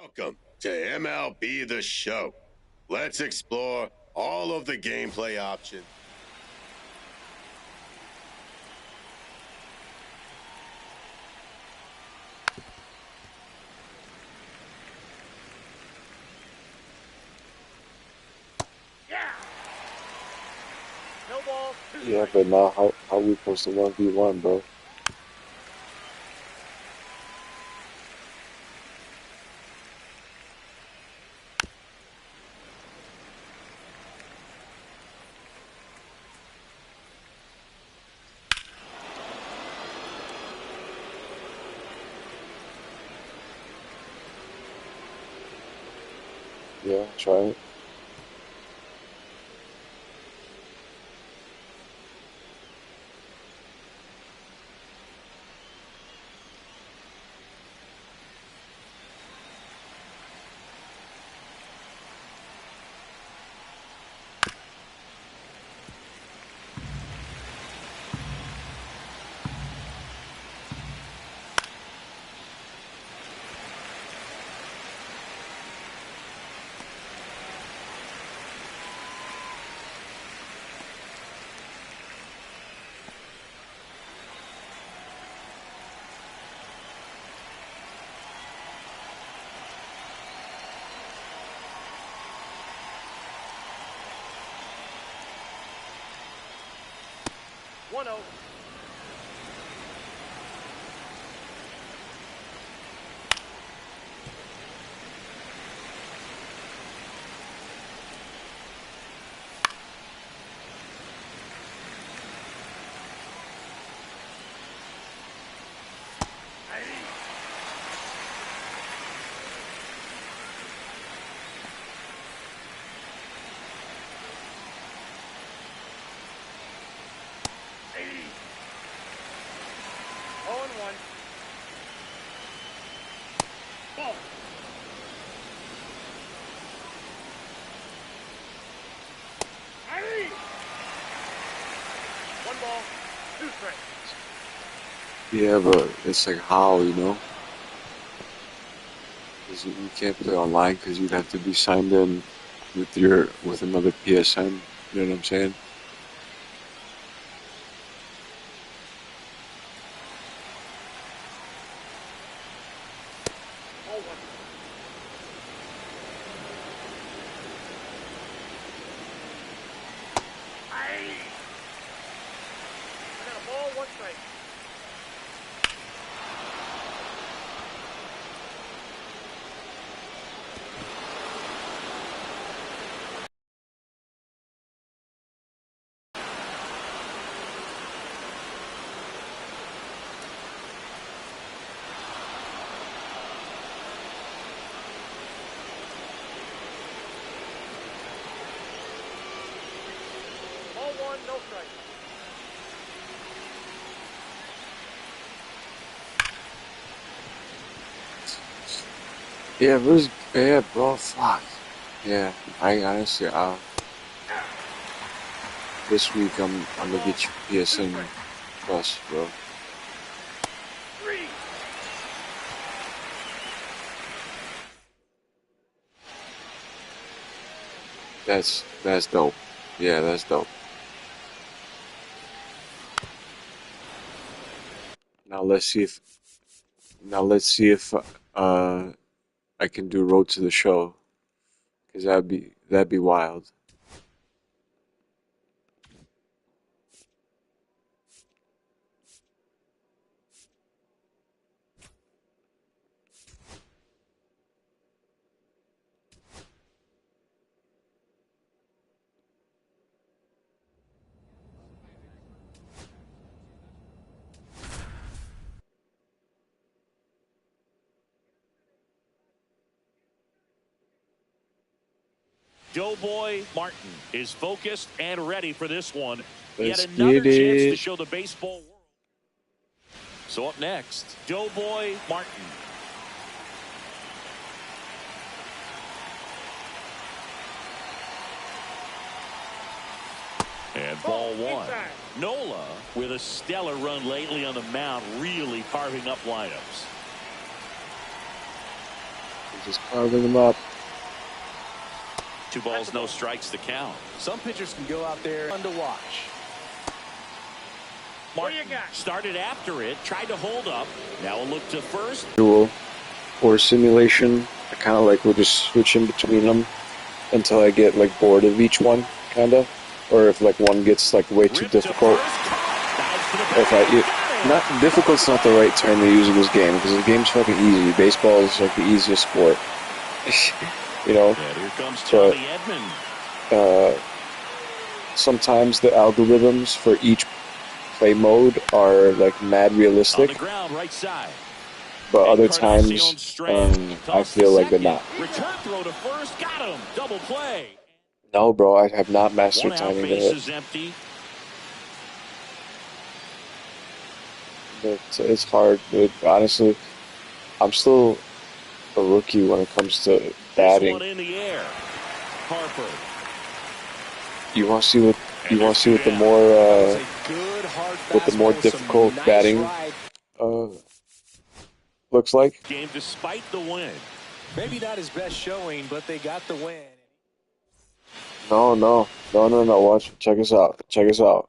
Welcome to MLB The Show. Let's explore all of the gameplay options. Yeah, but now how we supposed to 1v1, bro? Yeah, try it. Yeah, but it's like how, you know? Because you can't play online because you'd have to be signed in with another PSN. You know what I'm saying? Yeah, yeah, bro, fuck. Yeah, I honestly, this week I'm gonna get you PSN Plus, bro. That's dope. Yeah, that's dope. Now let's see if uh I can do Road to the Show, cause that'd be wild. Doughboy Martin is focused and ready for this one. Let's Yet another get chance to it. show the baseball world. So up next, Doughboy Martin. And ball one. Nola with a stellar run lately on the mound, really carving up lineups. Just carving them up. 2 balls, no strikes to count. Some pitchers can go out there fun to watch. Martin started after it, tried to hold up. Now a look to first. Or simulation. I kind of like will just switch in between them until I get like bored of each one, kind of. Or if like one gets like way too difficult. Not difficult's not the right term to use in this game because the game's fucking easy. Baseball is like the easiest sport. You know. And here comes Tommy Edman. Sometimes the algorithms for each play mode are like mad realistic. On the ground, right side. But other times I feel like they're not. Return throw to first, got him. Double play. No, bro, I have not mastered timing base it. is empty. It's hard, dude. Honestly, I'm still a rookie when it comes to batting. One in the air. Harper. You want to see what the more difficult batting looks like? Game despite the win. Maybe not his best showing, but they got the win. No. Watch. Check us out.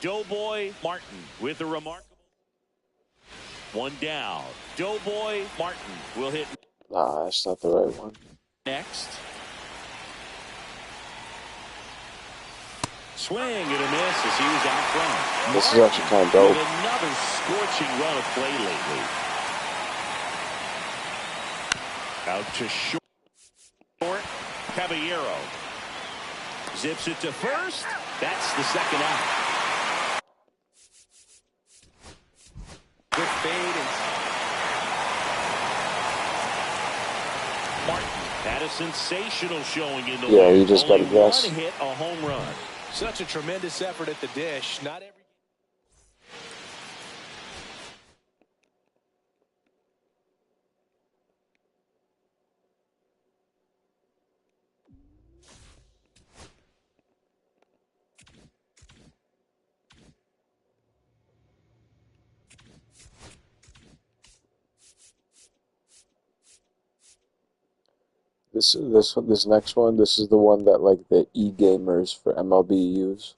Doughboy Martin with a remarkable. One down. Doughboy Martin will hit. Nah, that's not the right one. Next. Swing and a miss as he was out front. This is actually kind of dope. With another scorching run of play lately. Out to short. Caballero zips it to first. That's the second out. Good fade. Martin had a sensational showing in the Yeah, he just got a Only guess. one hit, a home run. Such a tremendous effort at the dish. Not every. This next one, this is the one that like the e-gamers for MLB use.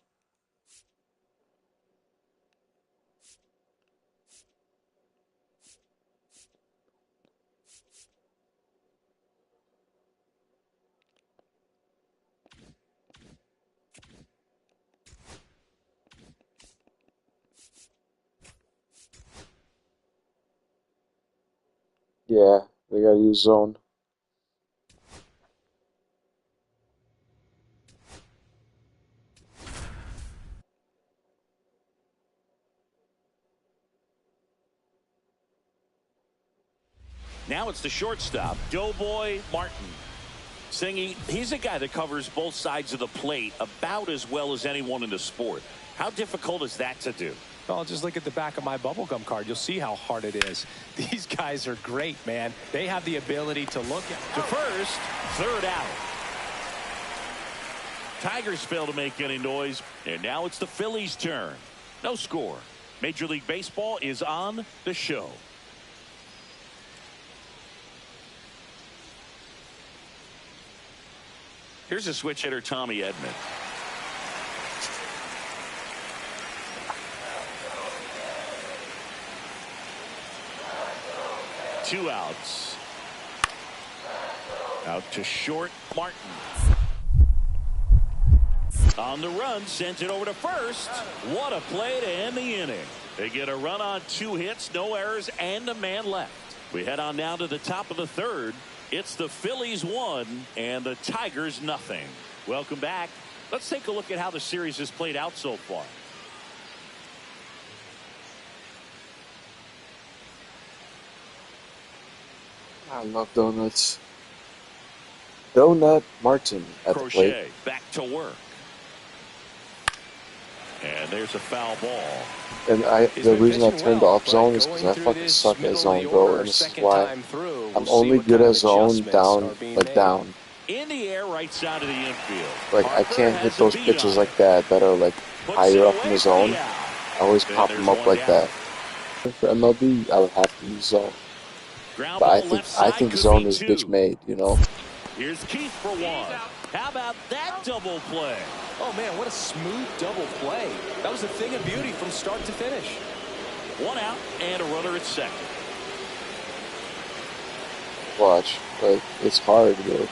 Yeah, they gotta use zone. Now it's the shortstop, Doughboy Martin. Singy, he's a guy that covers both sides of the plate about as well as anyone in the sport. How difficult is that to do? Oh, just look at the back of my bubblegum card. You'll see how hard it is. These guys are great, man. They have the ability to look at To first, third out. Tigers fail to make any noise, and now it's the Phillies' turn. No score. Major League Baseball is on the show. Here's a switch hitter, Tommy Edman. Two outs. Out to short, Martin. On the run, sends it over to first. What a play to end the inning. They get a run on 2 hits, no errors, and a man left. We head on now to the top of the third. It's the Phillies 1 and the Tigers nothing. Welcome back. Let's take a look at how the series has played out so far. I love donuts. Donut Martin at the plate. Crochet back to work. And there's a foul ball. And the reason I turned off zone is because I fucking suck at zone, bro. And this is why I'm only good at zone down, like down. In the air, right side of the infield. Like I can't hit those pitches like that are like higher up in the zone. I always pop them up like that. For MLB, I would have to use zone. But I think zone is bitch made, you know. Here's Keith for one. How about that double play? Oh, man, what a smooth double play. That was a thing of beauty from start to finish. 1 out and a runner at second. Watch, like it's hard, bro.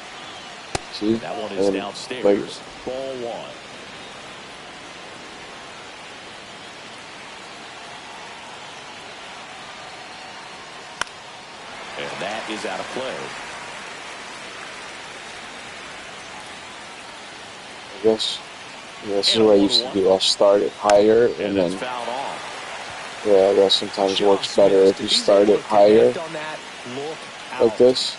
See? That one is downstairs. Like, ball 1. And that is out of play. I guess this is what I used to do. I'll start it higher and then yeah, that sometimes works better if you start it higher like this.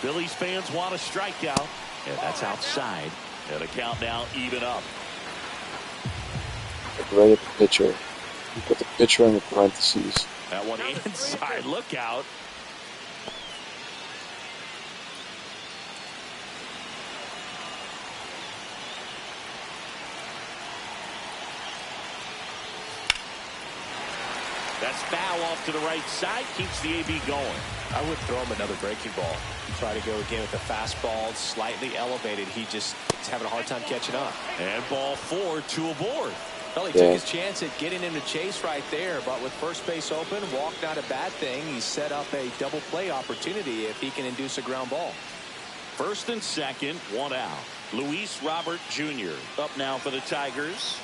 Phillies fans want a strikeout, and that's outside. And a count now even up. Like right at the pitcher. You put the pitcher in the parentheses. That one inside. Look out. That's foul off to the right side. Keeps the AB going. I would throw him another breaking ball. Try to go again with the fastball, slightly elevated. He's having a hard time catching up. And ball 4, 2 aboard. Well, he took his chance at getting him to chase right there, but with first base open, walk not a bad thing. He set up a double play opportunity if he can induce a ground ball. First and second, 1 out. Luis Robert Jr. up now for the Tigers.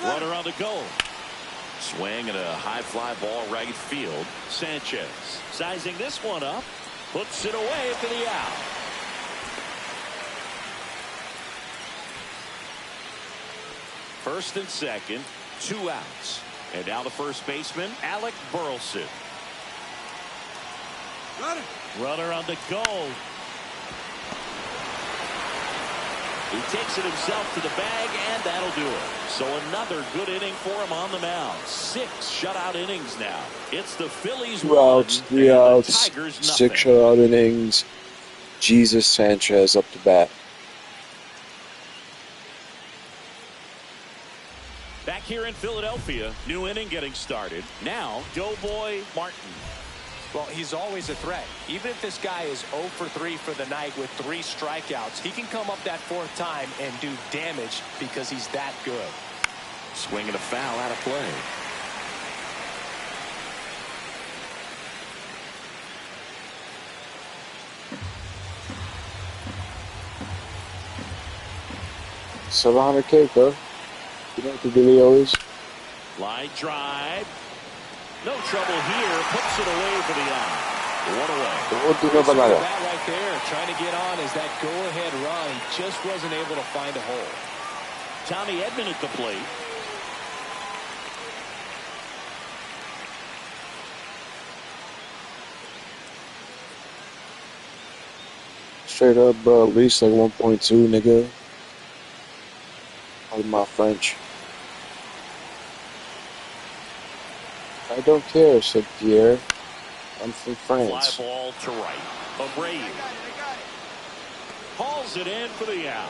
Runner on the goal. Swing and a high fly ball right field. Sanchez sizing this one up. Puts it away for the out. First and second, 2 outs. And now the first baseman, Alec Burleson. Runner on the goal. He takes it himself to the bag, and that'll do it. So another good inning for him on the mound. 6 shutout innings now. It's the Phillies 2 outs, 3 outs, Tigers 6 shutout innings. Jesus Sanchez up to bat. Back here in Philadelphia, new inning getting started. Now, Doughboy Martin. Well, he's always a threat. Even if this guy is 0 for 3 for the night with 3 strikeouts, he can come up that 4th time and do damage because he's that good. Swinging a foul out of play. $700K, bro. You know what the video is? Line drive. No trouble here. Puts it away for the out. 1 away. That right there, trying to get on is that go-ahead run. Just wasn't able to find a hole. Tommy Edman at the plate. Straight up, bro. At least like 1.2, nigga. Pardon my French. I don't care, said Pierre. I'm from France. Fly ball to right. Abreu hauls it in for the out.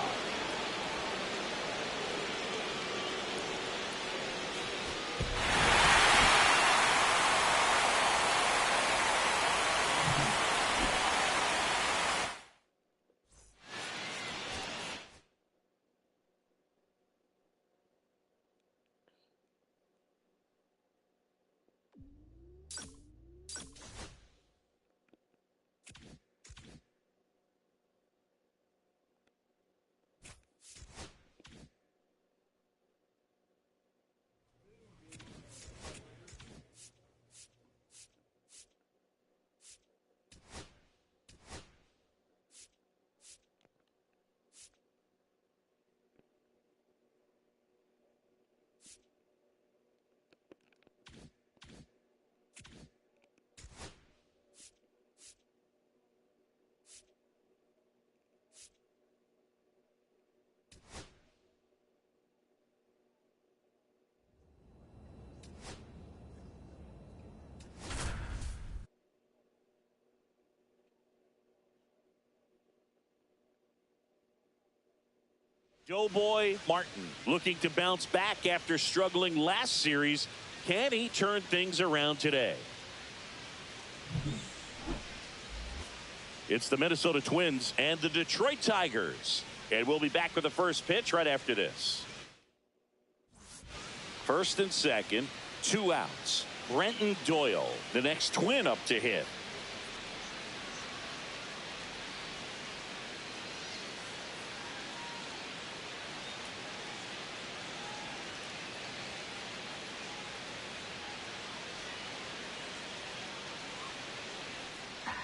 Doughboy Martin looking to bounce back after struggling last series. Can he turn things around today? It's the Minnesota Twins and the Detroit Tigers. And we'll be back with the first pitch right after this. First and second, 2 outs. Brenton Doyle, the next Twin up to hit.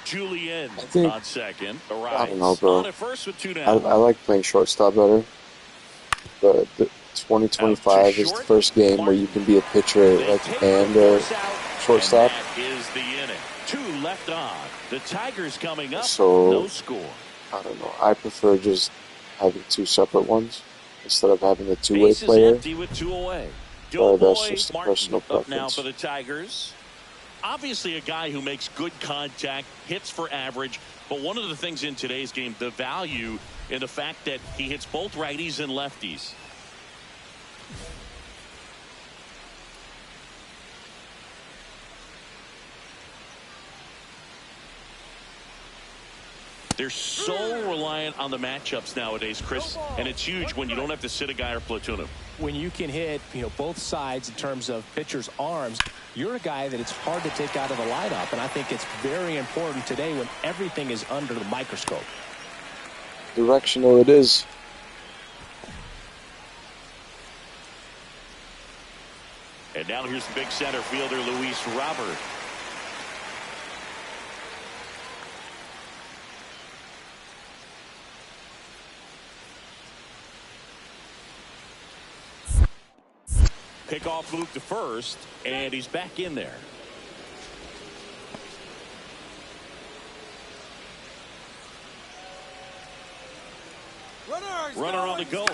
Julian on second. I don't know, bro. On at first with 2 down. I like playing shortstop better. But 2025 is the first game where you can be a pitcher and a shortstop. That is the inning. 2 left on. The Tigers coming up. So, no score. I don't know. I prefer just having 2 separate ones instead of having a two-way player. Empty with 2 away. But that's just a personal preference. Now for the Tigers. Obviously a guy who makes good contact, hits for average, but one of the things in today's game, the value in the fact that he hits both righties and lefties. They're so reliant on the matchups nowadays, Chris, and it's huge when you don't have to sit a guy or platoon him. When you can hit, both sides in terms of pitchers' arms, you're a guy that it's hard to take out of the lineup, and I think it's very important today when everything is under the microscope. Directional it is. And now here's the big center fielder, Luis Robert. Pickoff move to first, and he's back in there. Runner on the go.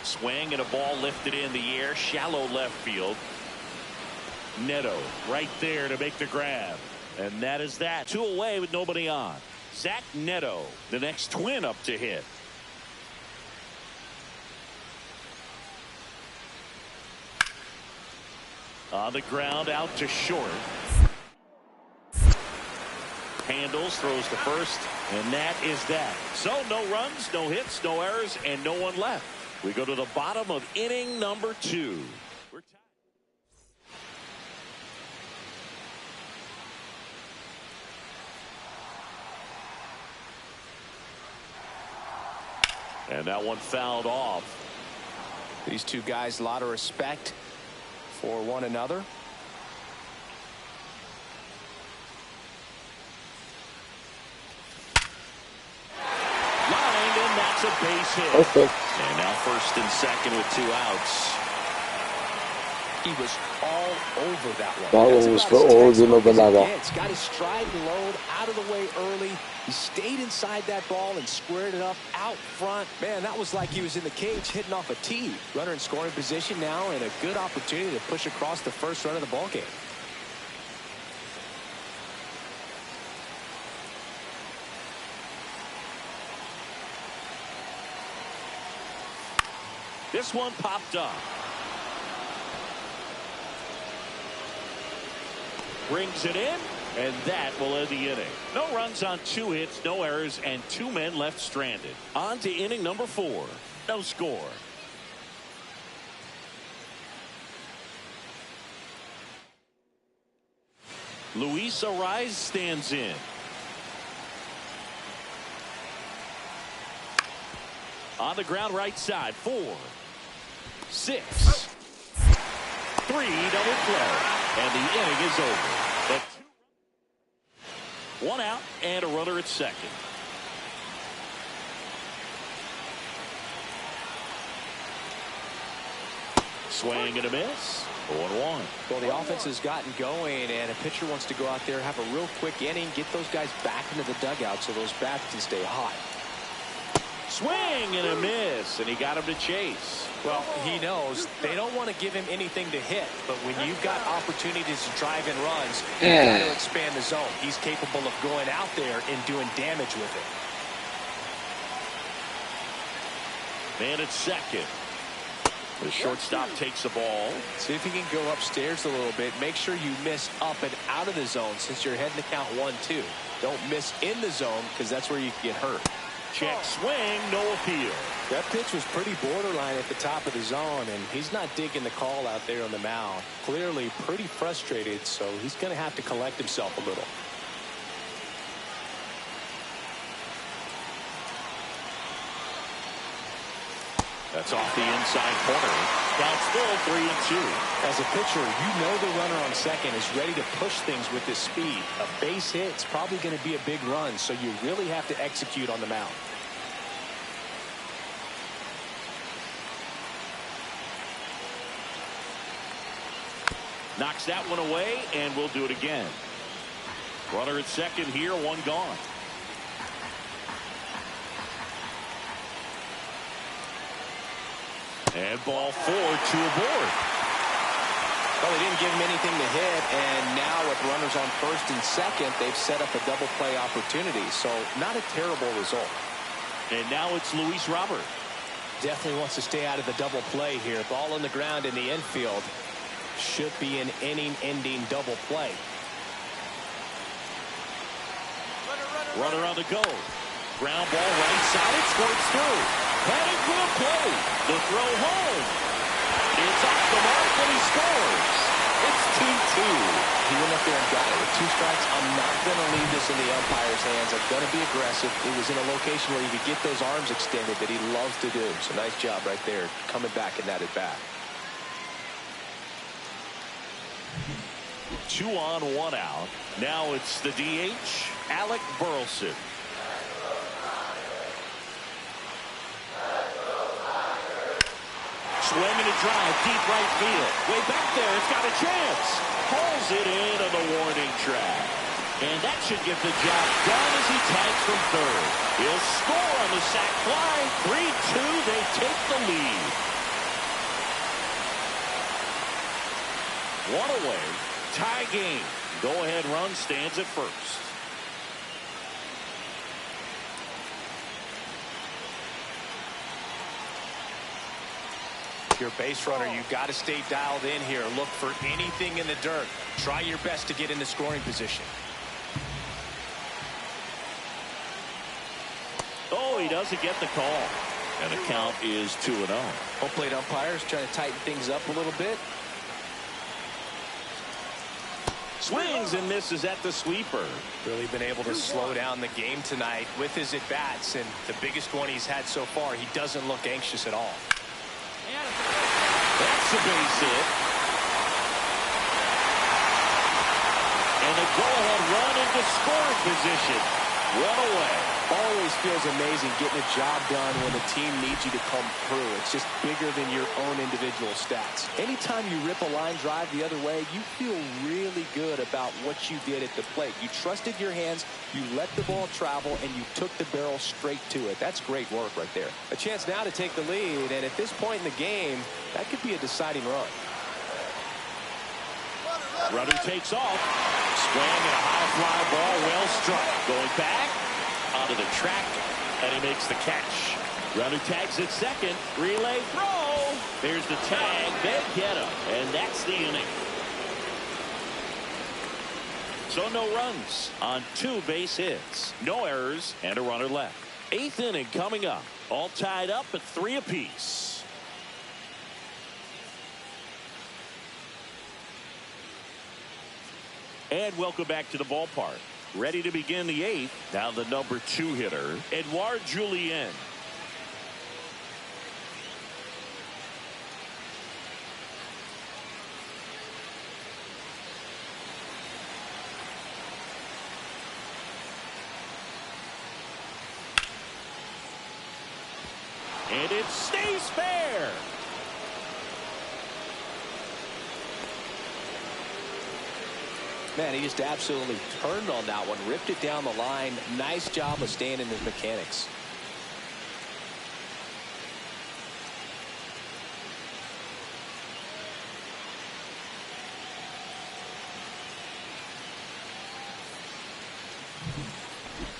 Swing and a ball lifted in the air, shallow left field. Neto right there to make the grab. And that is that. 2 away with nobody on. Zach Neto, the next Twin up to hit. On the ground, out to short. Handles, throws to first, and that is that. So no runs, no hits, no errors, and no one left. We go to the bottom of inning number 2. We're tied. And that one fouled off. These 2 guys, a lot of respect for one another. Lined, and that's a base hit. Perfect. And now first and second with 2 outs. He was all over that one. That one was for Ozu Nobunaga. Got his stride and load out of the way early. He stayed inside that ball and squared it up out front. Man, that was like he was in the cage hitting off a tee. Runner in scoring position now and a good opportunity to push across the first run of the ball game. This one popped up. Brings it in, and that will end the inning. No runs on 2 hits, no errors, and 2 men left stranded. On to inning number 4. No score. Luis Arraez stands in. On the ground right side. 4, 6, 3, double play. And the inning is over. But 1 out and a runner at second. Swing and a miss. 0-1. Well, the offense has gotten going, and a pitcher wants to go out there, have a real quick inning, get those guys back into the dugout so those bats can stay hot. Swing and a miss, and he got him to chase. Well, he knows they don't want to give him anything to hit, but when you've got opportunities to drive in runs, you've got to expand the zone. He's capable of going out there and doing damage with it. Man at second. The shortstop takes the ball. See if he can go upstairs a little bit. Make sure you miss up and out of the zone since you're heading to count 1-2. Don't miss in the zone because that's where you can get hurt. Check swing, no appeal. That pitch was pretty borderline at the top of the zone, and he's not digging the call out there on the mound. Clearly pretty frustrated, so he's going to have to collect himself a little. That's off the inside corner. Count still 3-2. As a pitcher, you know the runner on second is ready to push things with his speed. A base hit's probably going to be a big run, so you really have to execute on the mound. Knocks that one away, and we'll do it again. Runner at second here, 1 gone. And ball 4, 2 aboard. Well, they didn't give him anything to hit, and now with runners on first and second, they've set up a double play opportunity, so not a terrible result. And now it's Luis Robert. Definitely wants to stay out of the double play here. Ball on the ground in the infield. Should be an inning-ending double play. Runner on the go. Ground ball right side. It squirts through. Heading for the plate. The throw home. It's off the mark and he scores. It's 2-2. He went up there and got it with 2 strikes. I'm not going to leave this in the umpire's hands. I'm going to be aggressive. It was in a location where he could get those arms extended that he loves to do. So nice job right there coming back in that at bat. 2 on, 1 out. Now it's the DH, Alec Burleson. Swing and a drive, deep right field. Way back there, it's got a chance. Pulls it in on the warning track. And that should get the job done as he tags from third. He'll score on the sac fly. 3-2, they take the lead. 1 away, tie game. Go-ahead run stands at first. Your base runner, you've got to stay dialed in here. Look for anything in the dirt. Try your best to get in the scoring position. Oh, he doesn't get the call. And the count is 2-0. Home plate umpires trying to tighten things up a little bit. Swings and misses at the sweeper. Really been able to slow down the game tonight with his at-bats, and the biggest one he's had so far, he doesn't look anxious at all. That's a base hit. And a go-ahead run into scoring position. Well away. Always feels amazing getting a job done when the team needs you to come through. It's just bigger than your own individual stats. Anytime you rip a line drive the other way, you feel really good about what you did at the plate. You trusted your hands, you let the ball travel, and you took the barrel straight to it. That's great work right there. A chance now to take the lead, and at this point in the game, that could be a deciding run. Runner takes off. Swing and a high fly ball, well struck. Going back onto the track, and he makes the catch. Runner tags at second. Relay throw. There's the tag. They get him, and that's the inning. So no runs on 2 base hits, no errors, and a runner left. 8th inning coming up. All tied up at 3 apiece. And welcome back to the ballpark. Ready to begin the 8th. Now the number 2 hitter, Edouard Julien. And it stays fair. Man, he just absolutely turned on that one, ripped it down the line. Nice job of staying in his mechanics.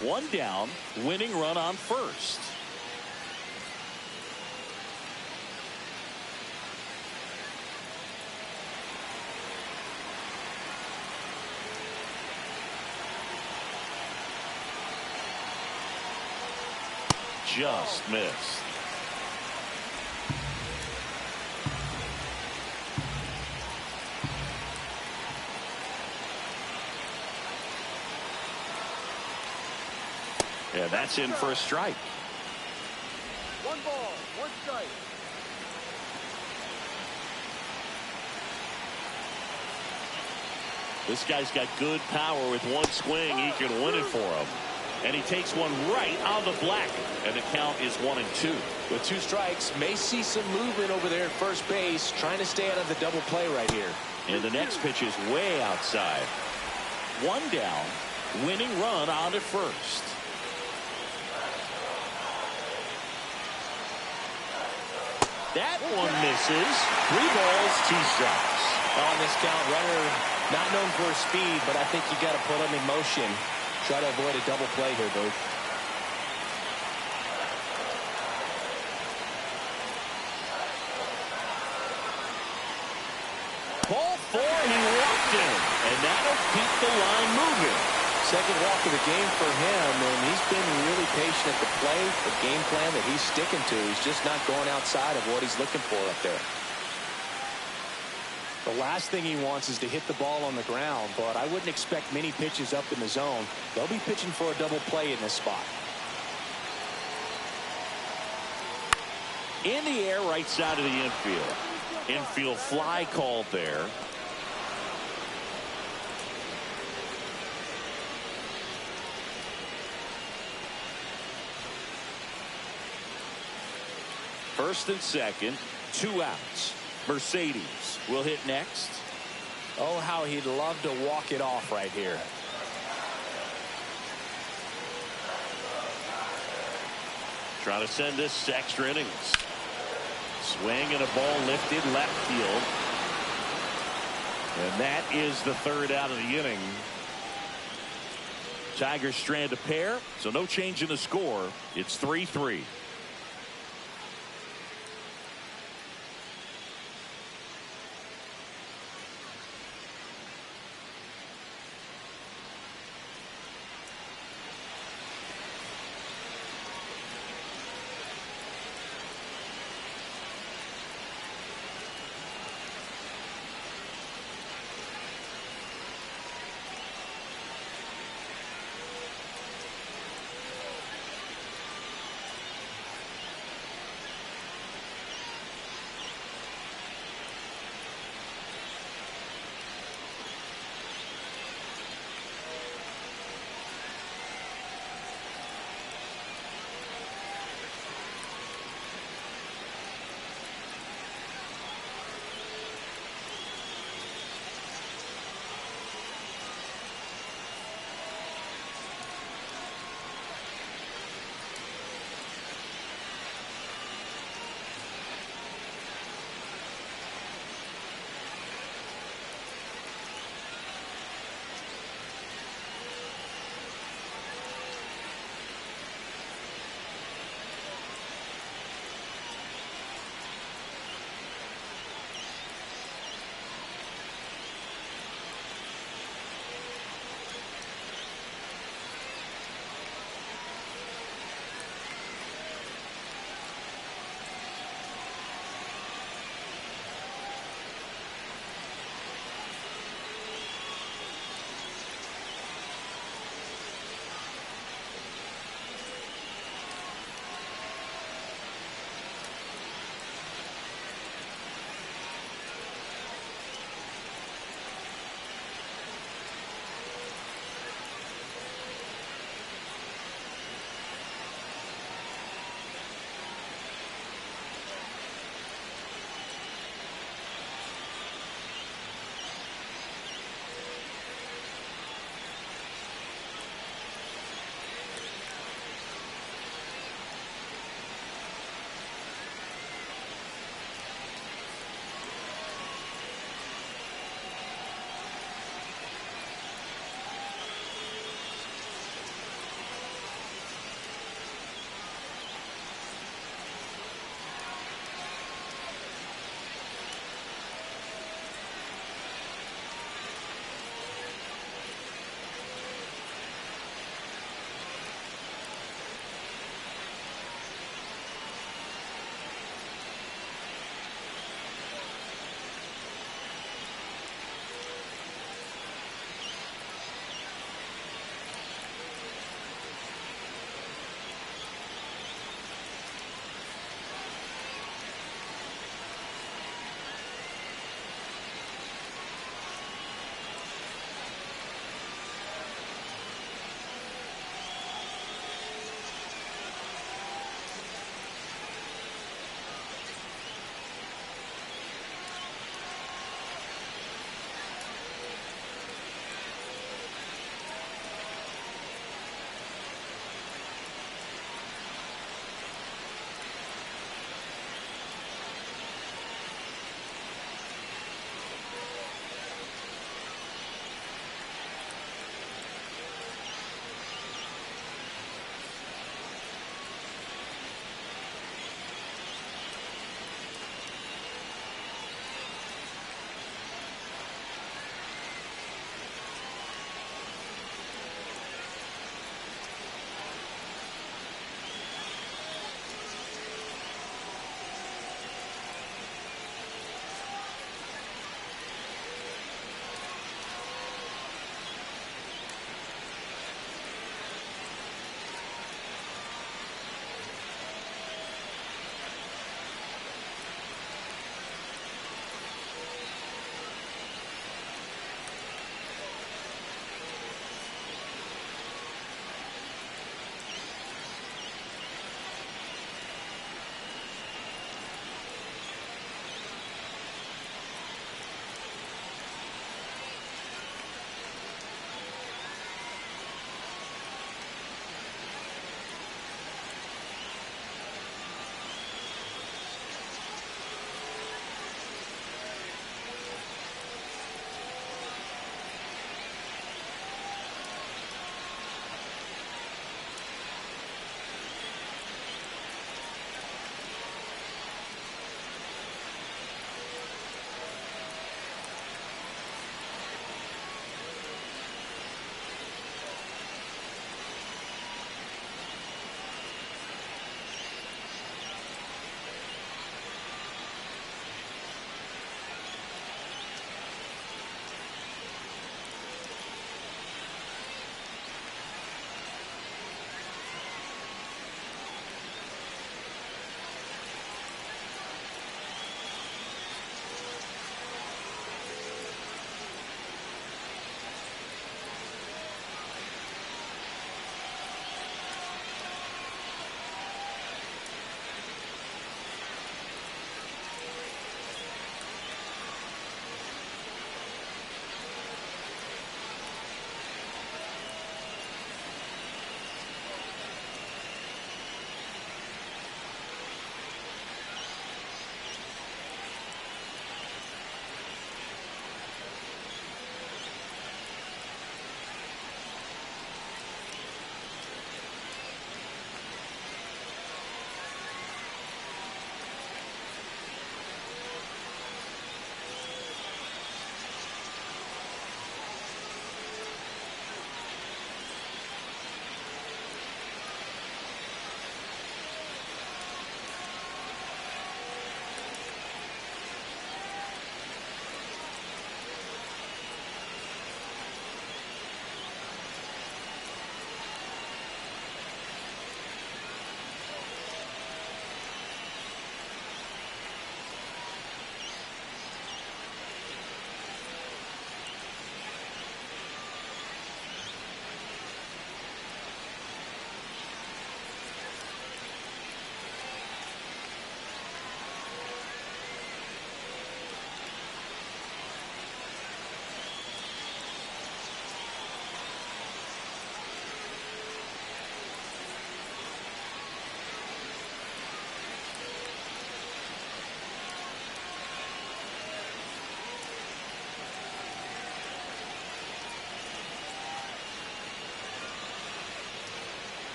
One down, winning run on first. Just missed. Yeah, that's in for a strike. 1 ball, 1 strike. This guy's got good power. With one swing, he can win it for him. And he takes one right on the black. And the count is 1-2. With 2 strikes, may see some movement over there at first base, trying to stay out of the double play right here. And the next pitch is way outside. 1 down, winning run on at first. That one misses. 3 balls, 2 strikes. On this count, runner not known for his speed, but I think you got to put him in motion. Try to avoid a double play here, Booth. Ball 4, he walked in, and that'll keep the line moving. Second walk of the game for him, and he's been really patient at the plate. The game plan that he's sticking to, he's just not going outside of what he's looking for up there. The last thing he wants is to hit the ball on the ground, but I wouldn't expect many pitches up in the zone. They'll be pitching for a double play in this spot. In the air, right side of the infield. Infield fly called there. First and second, 2 outs. Mercedes will hit next. Oh, how he'd love to walk it off right here. Trying to send this to extra innings. Swing and a ball lifted left field. And that is the 3rd out of the inning. Tigers strand a pair, so no change in the score. It's 3-3.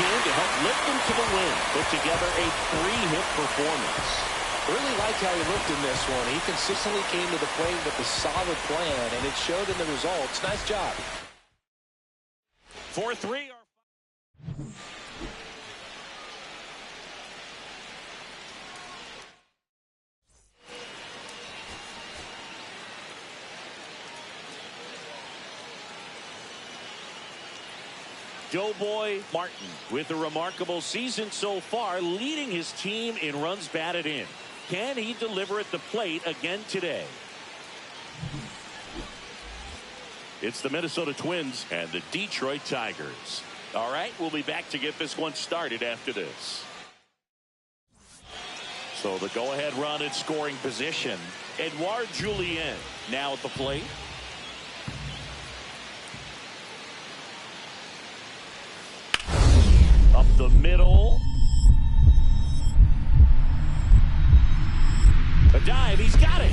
in to help lift them to the win. Put together a 3-hit performance. Really liked how he looked in this one. He consistently came to the plate with a solid plan, and it showed in the results. Nice job. 4-3. Doughboy Martin with a remarkable season so far, leading his team in runs batted in. Can he deliver at the plate again today? It's the Minnesota Twins and the Detroit Tigers. All right, we'll be back to get this one started after this. So the go-ahead run in scoring position. Edouard Julien now at the plate. Up the middle. A dive, he's got it.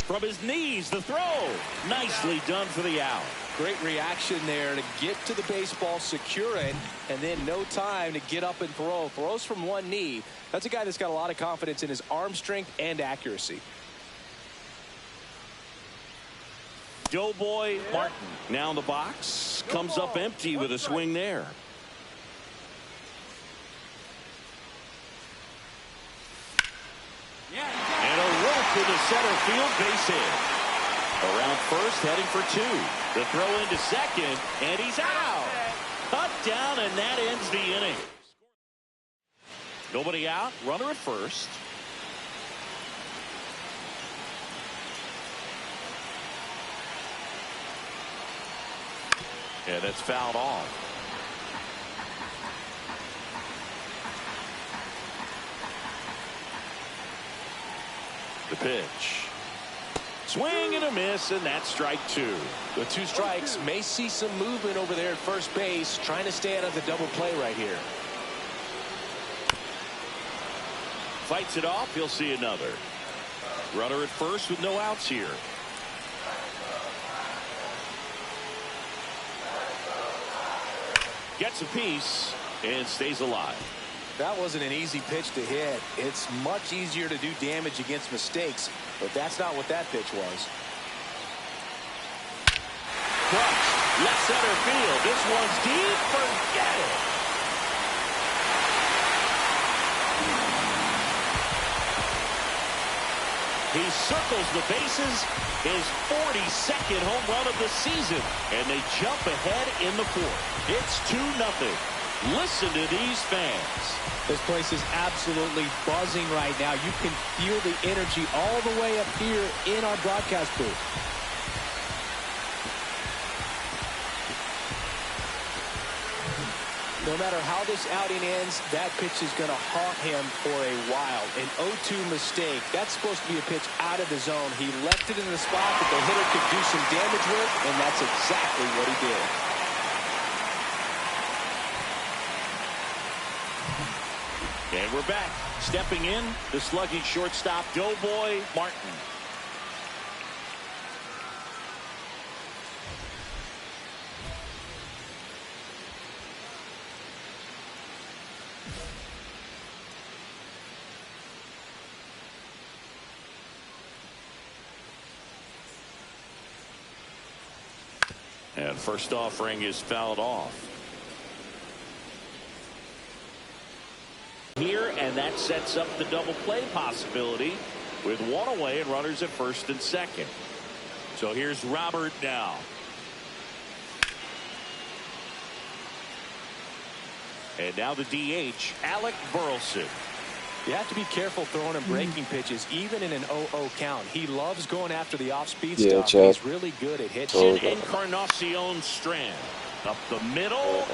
From his knees, the throw. Nicely done for the out. Great reaction there to get to the baseball, secure it, and then no time to get up and throw. Throws from one knee. That's a guy that's got a lot of confidence in his arm strength and accuracy. Doughboy Martin now in the box. Comes up empty with a swing there. And a rope to the center field base hit. Around first, heading for 2. The throw into second, and he's out. Cut down, and that ends the inning. Nobody out. Runner at first. And that's fouled off. The pitch. Swing and a miss, and that's strike 2. With 2 strikes, may see some movement over there at first base, trying to stay out of the double play right here. Fights it off. He'll see another. Runner at first with no outs here. Gets a piece and stays alive. That wasn't an easy pitch to hit. It's much easier to do damage against mistakes, but that's not what that pitch was. Crushed. Left center field. This one's deep. Forget it. He circles the bases. His 42nd home run of the season. And they jump ahead in the 4th. It's 2-0. Listen to these fans. This place is absolutely buzzing right now. You can feel the energy all the way up here in our broadcast booth. No matter how this outing ends, that pitch is going to haunt him for a while. An 0-2 mistake. That's supposed to be a pitch out of the zone. He left it in the spot that the hitter could do some damage with, and that's exactly what he did. And we're back. Stepping in, the slugging shortstop, Doughboy Martin. And first offering is fouled off. Here, and that sets up the double play possibility with 1 away and runners at first and second. So here's Robert now. And now the DH, Alec Burleson. You have to be careful throwing and breaking pitches, even in an 0-0 count. He loves going after the off-speed stuff. Chad. He's really good at hitting. Encarnacion Strand. Up the middle.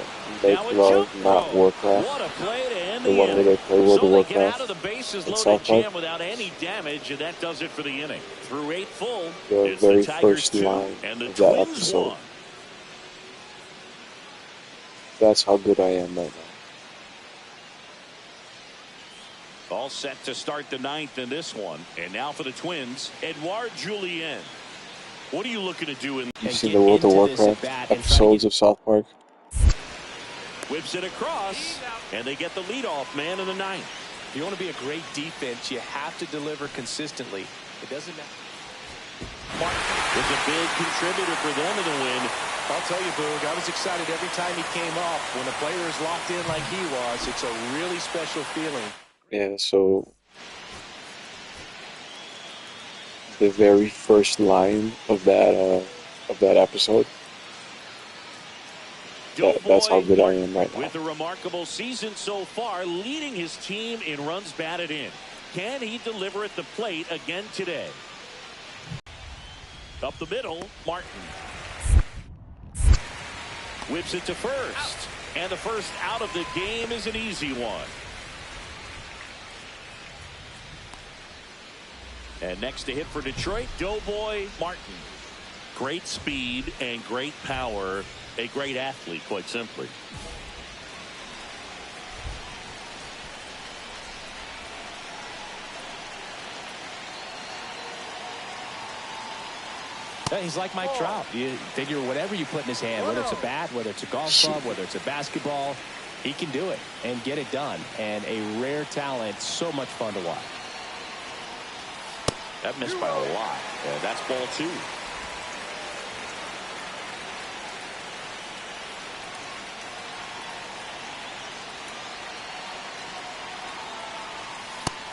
Make Now a love, jump not throw. Warcraft. What a play to end The the one where inning. they play World So of they get Warcraft out of the bases in loaded South Park. jam without any damage, and that does it for the inning. Through 8 full, The it's very the Tigers first 2 line and the of that Twins episode. 1. That's how good I am right now. All set to start the 9th in this one. And now for the Twins, Edouard Julien. What are you looking to do in? You've seen the World of Warcraft episodes of South Park. Whips it across, and they get the leadoff man in the ninth. If you want to be a great defense, you have to deliver consistently. It doesn't matter. Martin was a big contributor for them in the win. I'll tell you, Boog, I was excited every time he came up. When a player is locked in like he was, it's a really special feeling. Yeah, so the very first line of that episode. That's how good I am right now. With a remarkable season so far, leading his team in runs batted in. Can he deliver at the plate again today? Up the middle, Martin. Whips it to first. And the first out of the game is an easy one. And next to hit for Detroit, Doughboy Martin. Great speed and great power. A great athlete, quite simply. Yeah, he's like Mike Trout. You figure whatever you put in his hand, whether it's a bat, whether it's a golf club, whether it's a basketball, he can do it and get it done. And a rare talent, so much fun to watch. That missed by a lot. That's ball 2.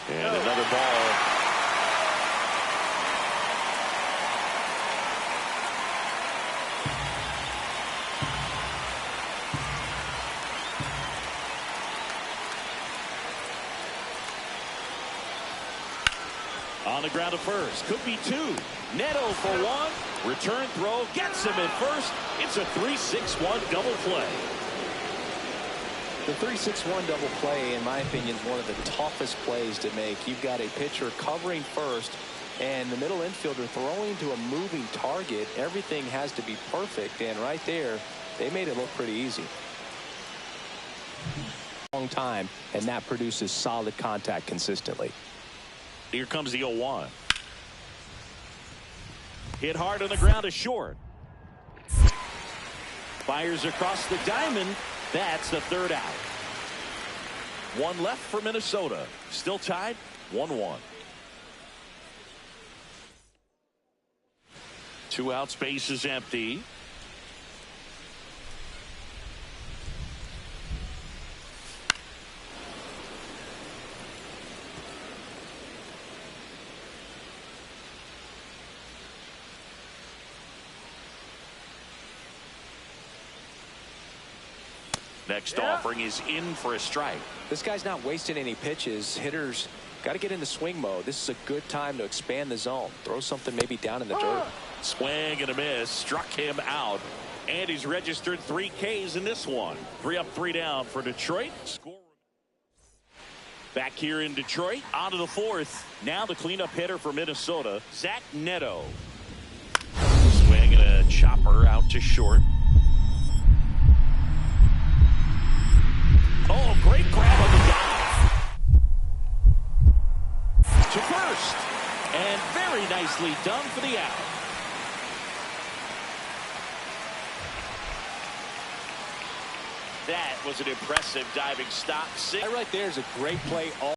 And another ball. On the ground to first. Could be 2. Neto for 1. Return throw. Gets him at first. It's a 3-6-1 double play. The 3-6-1 double play, in my opinion, is one of the toughest plays to make. You've got a pitcher covering first and the middle infielder throwing to a moving target. Everything has to be perfect, and right there, they made it look pretty easy. Long time, and that produces solid contact consistently. Here comes the 0-1. Hit hard on the ground to short. Fires across the diamond. That's the third out. 1 left for Minnesota. Still tied 1-1. 2 outs, base is empty. Next offering is in for a strike. This guy's not wasting any pitches. Hitters got to get into swing mode. This is a good time to expand the zone. Throw something maybe down in the dirt. Swing and a miss. Struck him out. And he's registered 3 Ks in this one. 3 up, 3 down for Detroit. Score. Back here in Detroit. On to the 4th. Now the cleanup hitter for Minnesota, Zach Neto. Swing and a chopper out to short. Oh, great grab on the dive. To first. And very nicely done for the out. That was an impressive diving stop. That right there is a great play.